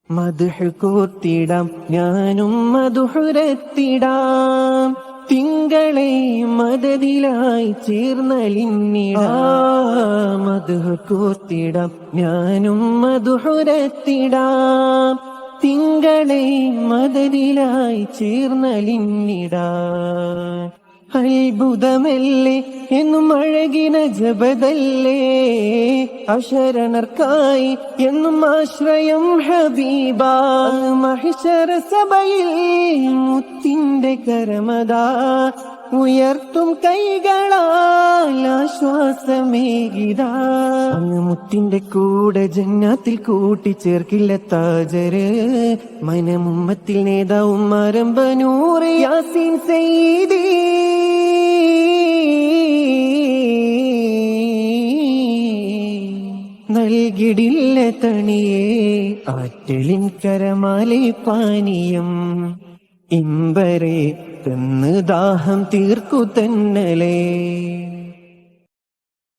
മദ്ഹ് കൂത്തിടാം ഞാനും മധുഹുരത്തിടാം തിങ്കളെ മദദിലായി ചേർന്നലിന്നിടാം മദ്ഹ് കൂത്തിടാം ഞാനും മധുഹുരത്തിടാം തിങ്കളെ മദദിലായി ചേർന്നലിന്നിടാം അത്ഭുതമല്ലേ എന്നും അഴകിന ജബദല്ലേ അശരണർക്കായി എന്നും ആശ്രയം ഹബീബ മഹിഷറ സഭയിൽ മുത്തിന്റെ കരമതാ ഉയർത്തും കൈകളാൽ ആശ്വാസമേകിതാ അങ്ങ് മുത്തിന്റെ കൂടെ ജന്നാത്തിൽ കൂട്ടിച്ചേർക്കില്ല താജര് മനമുമ്മത്തിൽ നേതാവും മരമ്പനൂറ് യാസീൻ സയ്യിദി നൽകിടില്ല തണിയേ ആറ്റലിൻ കരമാലെ പാനീയം ഇമ്പരെ തന്ന് ദാഹം തീർക്കു തന്നലേ.